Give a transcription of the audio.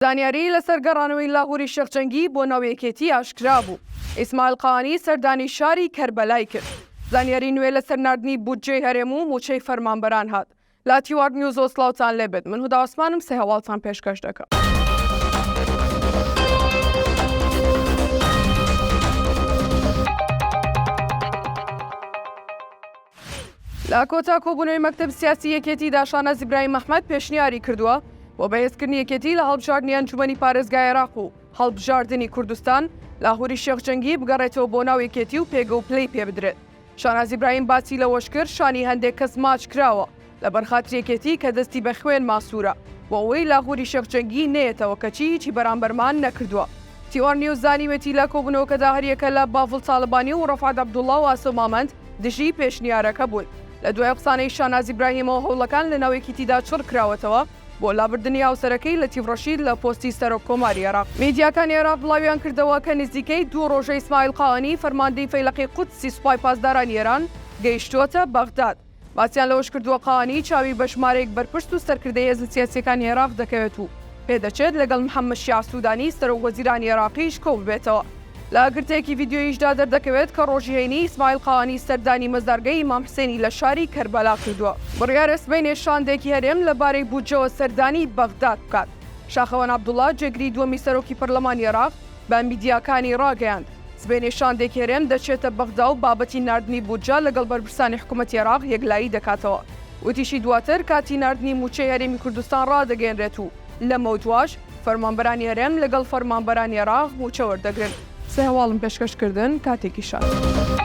زانیاری لەسەر گەڕانەوەی لاهووری شێخجەنگی بۆ ناویەکێتی ئاشکرا بوو. ئیسماعیل قانی سەردانی شاری کەربەلای کرد. زانیاری نوێ لەسەر ناردنی بودجەی هەرێم و موچەی فەرمانبەران هات. لاتیوار نیوز ئۆسلااوتان لێبێت. من هودا عوسمانم سێ هەواڵتان پێشکەش دەکەم. لە کۆتا کۆبوونەوەی مەکتەب سیاسی یەکێتیدا شانەز ئیبراهیم ئەحمەد پێشنیاری کردووە بۆ بەهێزکردنی یەکێتی لە هەڵبژاردننی ئەنجومەنی پارێزگای عێراق و هەڵبژاردننی کوردستان لاهووری شێخجەنگی بگەڕێتەوە بۆ ناو یەکێتی و پێگە و پلەی پێ بدرێت. شاناز ئیبراهیم باسی لەوەش کرد شانی هەندێک کەس ماچ کراوە لە بەرخاتر یەکێتی کە دەستی بە خوێن ماسوورە بۆ ئەوەی لاهووری شێخجەنگی نێتەوە کەچی هیچی بەرامبەرمان نەکردووە. تیوار نیوز زانیوێتی لە کۆبوونەوەکەدا هەریەکە لە باڤڵ تاڵبانی و ڕەفعات عەبدوڵڵا و ئاسۆ مامەند دژی پێشنیارەکە بوون. لە دوای قسانەی شاناز ئیبراهیمەوە هەوڵەکان لە ناو یەکێتیدا چڕ کراوەتەوە بۆ لابردنی هاوسەرەکەی لەتیف ڕەشید لە پۆستی سەرۆک کۆماری عێراق. میدیاکانی عێراق بڵاویان کردەوە کە نزیکەی 2 ڕۆژە ئیسماعیل قانی فەرماندەی فەیلقی قودسی سوپای پاسدارانی ئێران گەیشتووەتە بەغداد. باسییان لەوەش کردووە قانی چاوی بە ژمارەیەک بەرپرس و سەرکردەی هێزە سیاسیەکانی عێراق دەکەوێت و پێدەچێت لەگەڵ محەممەد شیع سوودانی سەرۆک وەزیرانی عێراقیش کۆ ببێتەوە. لە ئاگرتێکی ڤیدیۆیشدا دەردەکەوێت کە ڕۆژی هەینی ئیسماعیل قانی سەردانی مەزارگەی ئیمام حوسێنی لە شاری کەربەلا کردووە. بڕیارە سبەینێ شاندێکی هەرێم لەبارەی بودجەوە سەردانی بەغداد بکات. شاخەوان عەبدوڵڵا جێگری دووەمی سەرۆکی پەرلەمانی عێراق بە میدیاکانی ڕاگەیاند سبەینێ شاندێکی هەرێم دەچێتە بەغدا و بابەتی ناردنی بودجە لەگەڵ بەرپرسانی حکوومەتی عێراق یەکلایی دەکاتەوە. وتیشی دواتر کاتی ناردنی موچەی هەرێمی کوردستان ڕادەگەێنرێت و لەمە دواش فەرمانبەرانی هەرێم لەگەڵ فەرمانبەرانی عێراق موچە وەردەگرن. سێ هەواڵم پێشکەشکردن کاتێکی شات.